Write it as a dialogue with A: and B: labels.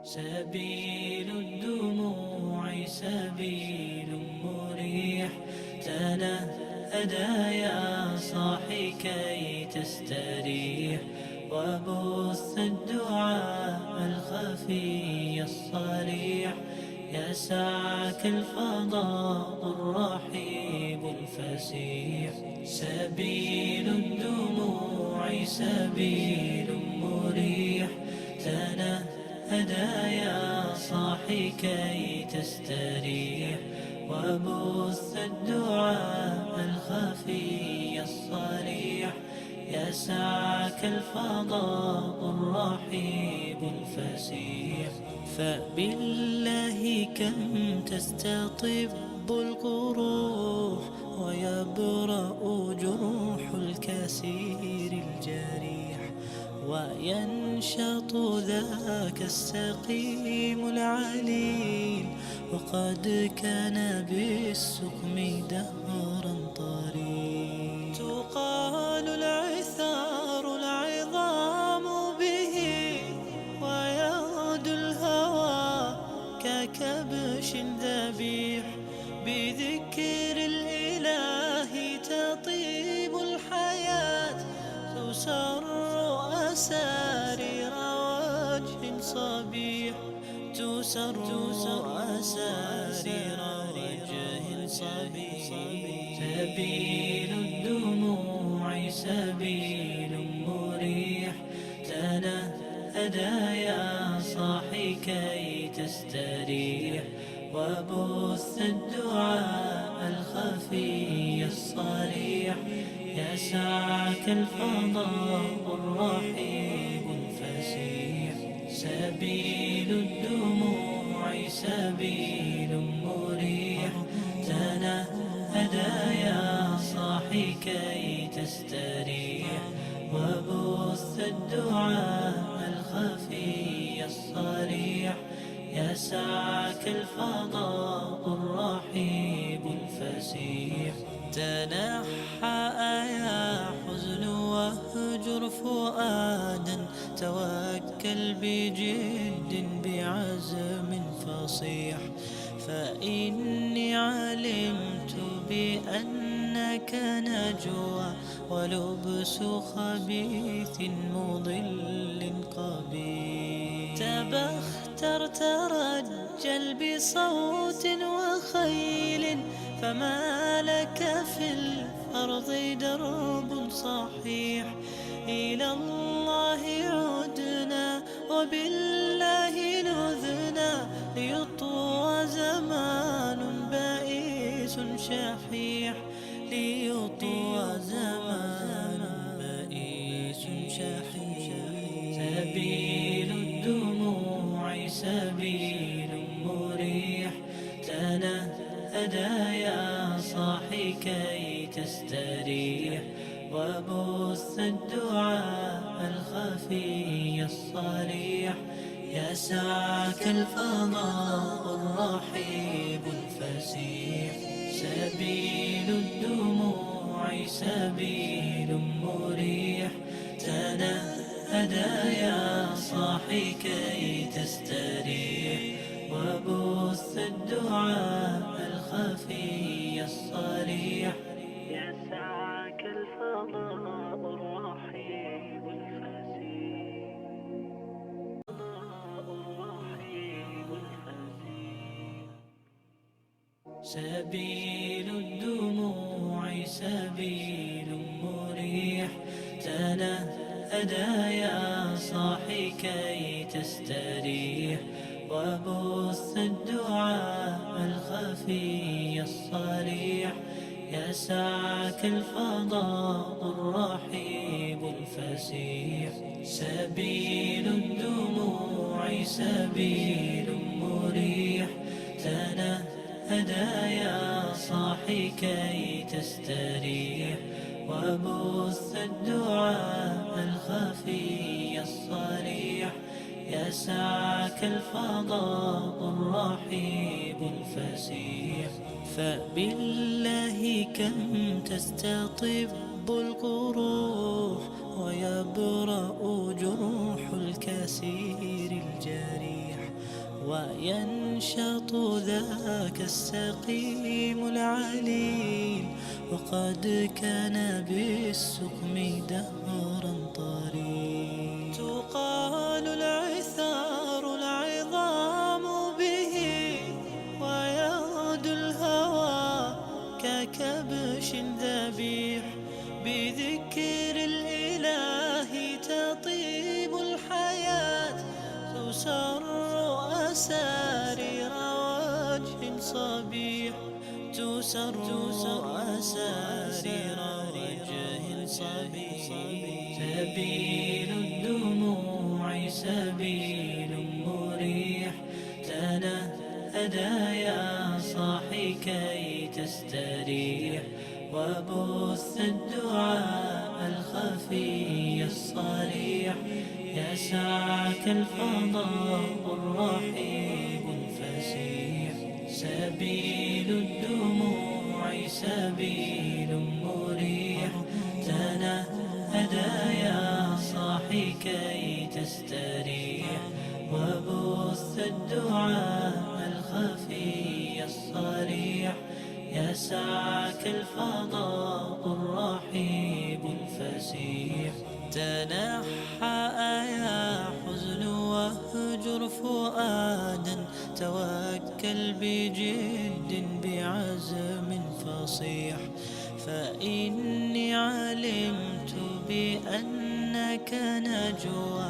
A: سبيل الدموع سبيل مريح، تنهدى يا صاحي كي تستريح، وبث الدعاء الخفي الصريح، يسعك الفضاء الرحيب الفسيح. سبيل الدموع سبيل مريح، تنهدى يا صاحي كي تستريح، وبث الدعاء الخفي الصريح، يسعك الفضاء الرحيب الفسيح. فبالله كم تستطب القروح، ويبرأ جروح الكسير الجريح، وينشط ذاك السقيم العليل، وقد كان بالسقم دهرا طريق. تقال العثار العظام به، ويغدو الهوى ككبش ذبيح، بذكر الإله تطيب الحياة، تسر أسارير وجه صبيح، تسر أسارير وجه صبيح. سبيل الدموع سبيل مريح، تنهدى يا صاحي كي تستريح، وبث الدعاء الخفي الصريح، يسعك الفضاء الرحيب الفسيح. سبيل الدموع سبيل مريح، تنهدى يا صاحي كي تستريح، وبث الدعاء الخفي الصريح، يسعك الفضاء الرحيب الفسيح. تنحى يا حزن واهجر فؤادا، توكل بجد بعزم فصيح، فإني علمت بأنك نجوى، ولبس خبيث مضل قبيح. تبختر ترجل بصوت وخيل، فما لك في الأرض درب صحيح. إلى الله عدنا وبالله نذنا، ليطوى زمان بائس شحيح، ليطوى زمان بائس شحيح. سبيل الدموع سبيل مريح، تنهدى يا صاحي كي تستريح، وبث الدعاء الخفي الصريح، يسعك الفضاء الرحيب الفسيح. سبيل الدموع سبيل مريح، تنهدى يا صاحي كي تستريح، وبث الدعاء الخفي الصريح، يسعك الفضاء الرحيب الفسيح. سبيل الدموع سبيل مريح، تنهدى يا صاحي كي تستريح، وبث الدعاء الخفي الصريح، يسعك الفضاء الرحيب الفسيح. سبيل الدموع سبيل مريح، تنهدى يا صاحي كي تستريح، وبث الدعاء الخفي الصريح، يسعك الفضاء الرحيب الفسيح. فبالله كم تستطب القروح، ويبرأ جروح الكسير الجريح، وينشط ذاك السقيم العليل، وقد كان بالسقم دهرا طريق. تقال العثار العظام به، ويغدو الهوى ككبش ذبيح. بذكر الإله تطيب الحياة، تسر أسارير وجه صبيح، تسر أسارير وجه صبيح. سبيل الدموع سبيل مريح، تنهدى يا صاحي كي تستريح، وبث الدعاء الخفي الصريح. يسعك الفضاء الرحيب الفسيح. سبيل الدموع سبيل مريح، تنهدى يا صاحي كي تستريح، وبث الدعاء الخفي الصريح. يسعك الفضاء الرحيب الفسيح. تنحى يا حزن واهجر فؤادا، توكل بجد بعزم فصيح. فإني علمت بأنك نجوى